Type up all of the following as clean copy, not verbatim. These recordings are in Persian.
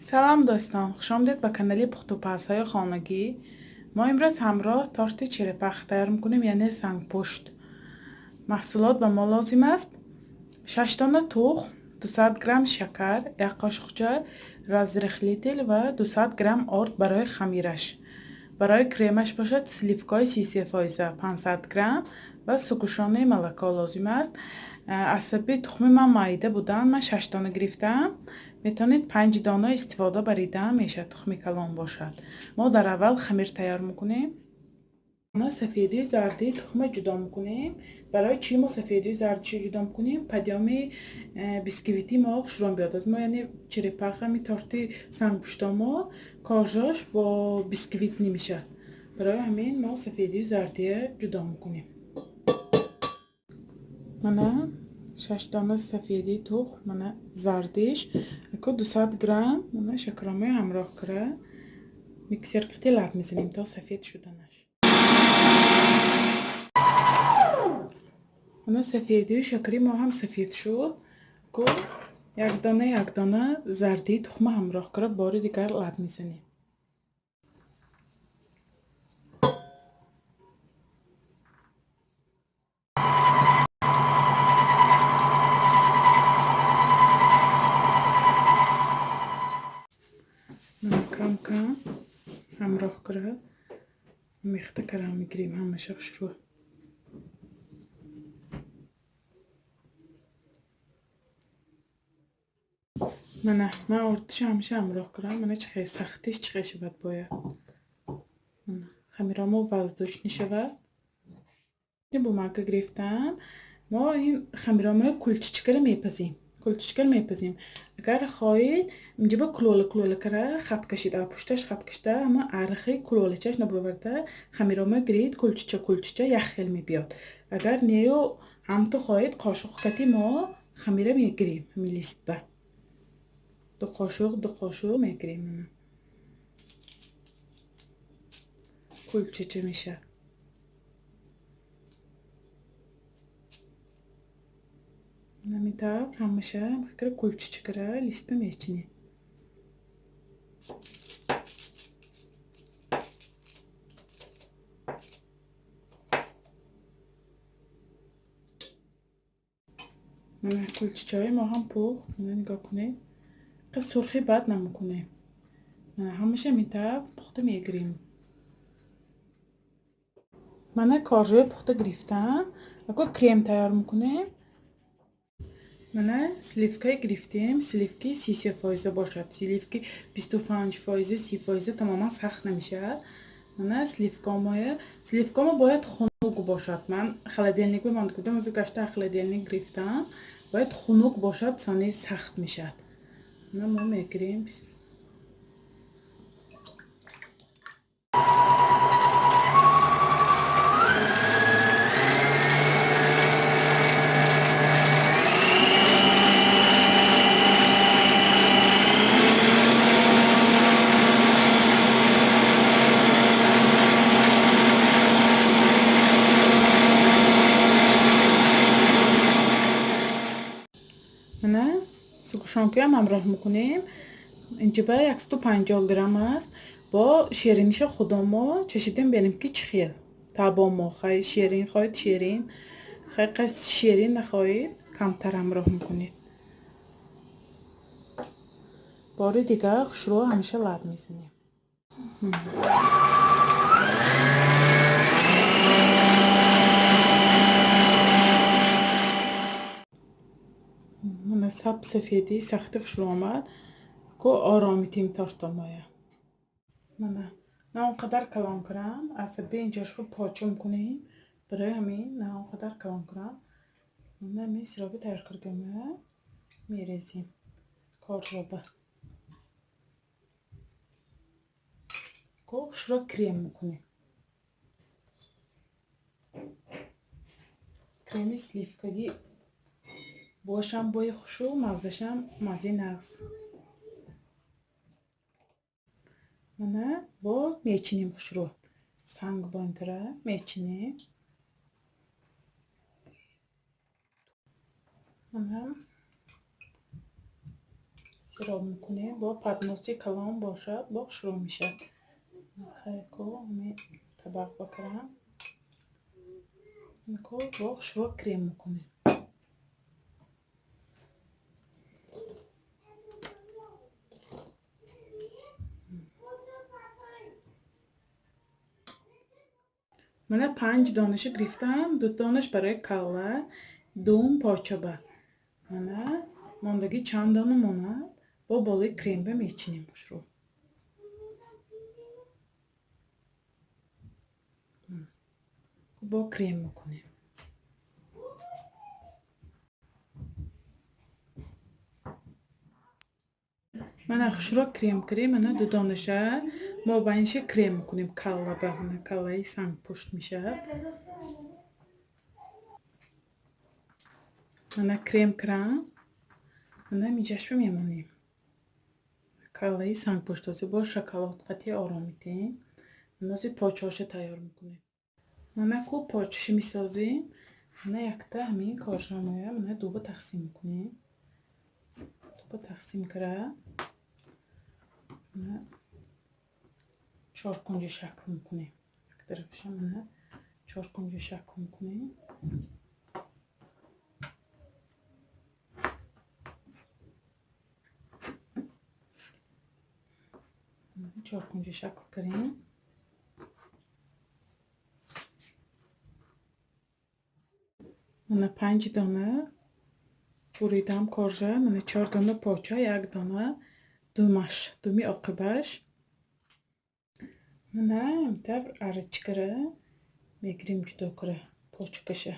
سلام دوستان، خوش آمدید به کانال پختوپزهای خانگی. ما امروز همراه تارت چرپخ تیار میکنیم، یعنی سنگ پشت. محصولات به ما لازم است: 6 دانه تخم، 200 گرم شکر، 1 قاشقچه رزرخلیتل و 200 گرم آرد برای خمیرش. برای کریمش باشد سلیفکای 33% 500 گرم و سکوشانه ملکا لازم است. عصبی تخم من مایده بودن، من 6 دانه گرفتم. میتونید 5 دانه استفاده بریدم، میشه تخم کلان باشد. ما در اول خمیر تیار میکنیم. ما سفیدی زردی تخم جدا میکنیم. برای چی ما سفیدی زردی جدا میکنیم؟ پدیامی بیسکویتی ما خوشرون بیاد از ما، یعنی چرپخ می تارتی سنگ پشت ما کاجاش با بیسکویت نمیشه. برای همین ما سفیدی زردی جدا میکنیم. من 6 دانه سفیدی تخم، من زردیش اکو 200 گرم من شکرامه همراه کرده میکسر قطی لط میزنیم تا سفید شدنش. من سفیدی و شکری ما هم سفید شد که یک دانه زردی تخم همراه کرده بار دیگر لط میزنیم. من کم کم همراه کرده میخته کرده میگیریم همه شخص رو. من ارتش همیشه همراه کنم. من چه سختیش چه شود باید خمیرامو وزدوش نشود. این بومک گرفتم. ما این خمیرامو کلچچکر میپزیم. کلچچکر میپزیم. اگر خواهید اینجا با کلوله کره خط کشیده پشتش خط کشیده، اما ارخی کلوله چش نبروورده خمیرامو گرید کلچچه یخل میبیاد. اگر نیو هم تو خواهید قاشق کتی ما خمیره میگیریم میلیست به دو قاشق میگیریم. کلچچه میشه. نمیتاب همشه فکر کلچچکره لیست میچینی. من کلچچه‌های ما هم پخت. من نگاه کنید قصد سرخی بد نمیکنه. من همیشه میتاب پخته میگیریم. من کاجوی پخته گرفتم. اگه کریم تیار میکنیم، من سلیفکای گرفتیم. سلیفکی 33% باشد. سلیفکی 25% 30% تماما سخت نمیشه. من سلیفکامو باید خنک باشد. من خلدلنیک بماند کردم از گشته خلدلنیک گرفتم. باید خنک باشد سانی سخت میشد. ما میگیریم. من سکوشانکی هم همراه میکنیم. اینجا به 150 گرم است. با شیرینیش خودم ما چشیدیم بینیم که چی خیل تابا ما خواهید شیرین خواهید شیرین خیلی قصد شیرین نخواهید کمتر همراه میکنید. بار دیگه شروع همیشه لب میزنیم. من سب سفیدی سختی شروع آمد که آرامیتیم تارتامایه. نه اونقدر کلان کنم عصبی اینجاش رو پاچون کنیم. برای همین نه اونقدر کلان کنم. من می سرابی تیار کردمه میریزیم کار رو به کوش رو کریم میکنیم. کریمی سلیفکایی باشم بای خوشو مزدشم مزی نغز. من با میچینیم خوش رو سنگ بانکره میچینیم. من سیراب میکنیم با پدناسی کلام باشد با شروع میشه. خیلی می طبق بکرم میکو با شروع کریم میکنیم. من 5 دانش گرفتم، 2 دانش برای کله، دوم پاچابه. من мондагӣ чанд дона монад бо болои крембе мечинем бошро. бо крем мекунем. мана хушро крем кардем. мана ду донаша мо байниша крем мекунем. калла ба каллаи сангпушт мешавад. мана крем кардам. мана миҷашба мемонем. каллаи сангпуштози бо шоколадқати ором медиҳем. нази почаша тайёр мекунем. мана ку почаши месозем. мана якта ҳамин коржамоя мана дуба тақсим мекунем. дуба тақсим кара мана чоркунҷи шакл мекунем. як тарафаша мана чоркунҷи шакл мекунем. чоркунҷи шакл кардем. мана 5 дона буридам коржа, мана 4 дона поча, 1 дона думаш, думи оқибаш. мана имтавр арачкара мегирем ҷудо кара почкаша.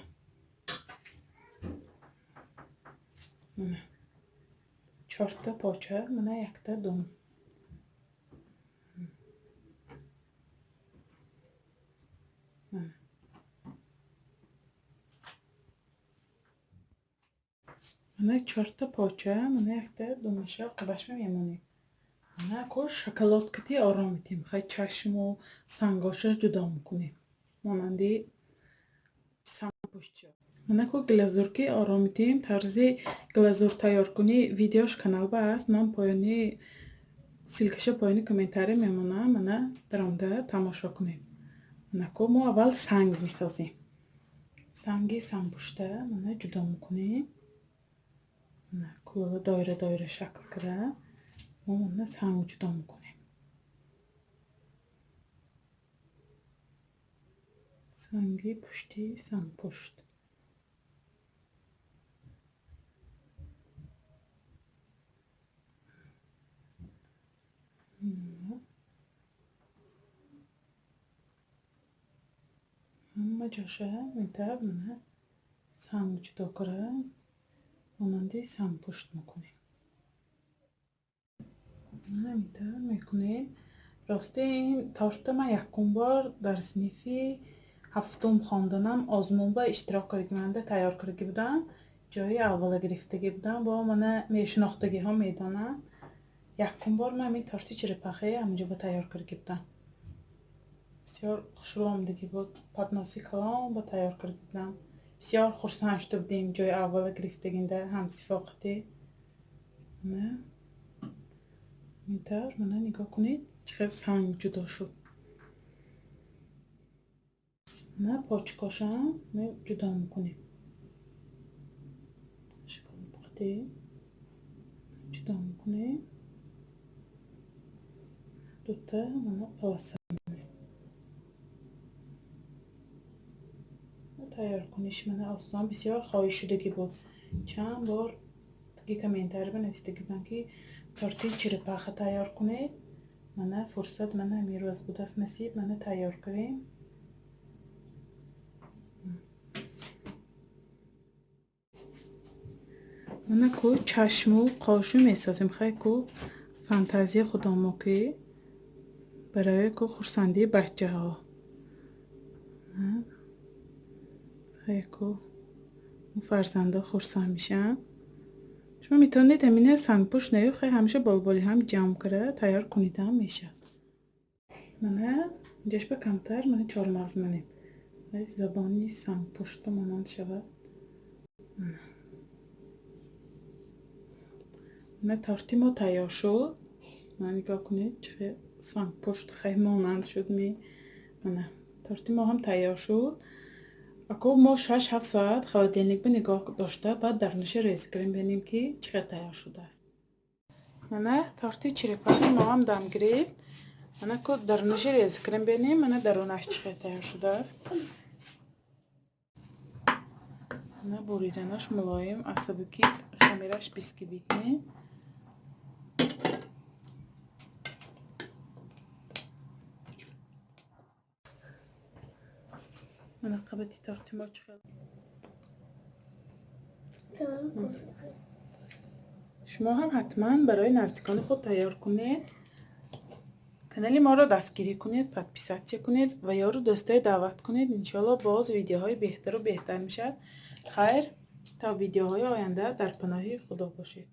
мана 4 та поча, мана 1 та дум. мана 4 та поча, мана 1 та думаша оқибаш мемонем. мана ку шоколадкати ором медиҳем. хай чашму сангоша ҷудо мекунем. монанди сангпушт. мана ку глазурки ором медиҳем. тарзи глазур тайёркунӣ видеош каналба аст. ман поёни силкаша поёни комментария мемонам. мана даромда тамошо кунем. мана ку мо аввал санг месозем. санги сангпушта мана ҷудо мекунем. мана кулла доира доира шакл кара мо мана санг ҷудо мекунем. санги пушти сангпушт. ҳама ҷоша метавр мана санг ҷудо кара монанди сангпушт мекунем. мана метавр мекунем. рости ин торта ман якум бор дар синифи ҳафтум хонданам озмун ба иштирок кардананда тайёр карда будам. ҷои аввала гирифтагӣ будам. бо мана мешинохтагиҳо медонам. якум бор ман ин торти черепахӣ ҳаминҷо ба тайёр карда будам. бисёр хушрӯ омадагӣ буд. падноси калон ба тайёр карда будам. бисёр хурсанд шуда будем ҷои аввала гирифтагинда ҳамсифоқатӣ. ментавр мана нигоҳ кунед чӣ қадр санг ҷудо шуд. мана почкошам ҷудо мекунем. шоколадқати ҷудо мекунем. дута мана полоса тайёркуниш мана осон бисёр хоҳишшудагӣ буд. чанд бор таги комментария бинависта будам ки торти черепаха тайёр кунед. мана фурсат мана ҳамирӯз будаст насиб мана тайёр кардем. мана ку чашму қошу месозем. хай ку фантазия худомо ки барои ку хурсандии бачаҳо. хай ку фарзанда хурсанд мешанд. шумо метавонед ҳамина сангпушт наё хай ҳамеша болболи ҳам ҷамъ кара тайёр кунидам мешавад. мана ҷашба камтар мана чормағз манем. хай забони сангпушта монанд шавад. نه تارتی ما تیار شد. نگاه کنید چه سنگ پشت خیلی مانند شد. نه تارتی ما هم تیار شد. اکو ما 6-7 ساعت холодильник به نگاه داشته بعد درونش ریز کردیم ببینیم که چقدر تیار شده است. نه تارتی چرپاخی ما هم دم گرفت. نه که درونش ریز کردیم ببینیم نه درونش چقدر تیار شده است. نه بریدنش ملایم عصبی که خمیرش بیسکویت نه. من قبطی تارتی ما چقدر شما هم حتما برای نزدیکان خود تیار کنید. کانال ما را دستگیری کنید، подписаться کنید و یارو دوستای دعوت کنید. انشالله باز ویدیوهای بهتر و بهتر میشه. خیر تا ویدیوهای آینده در پناه خدا باشید.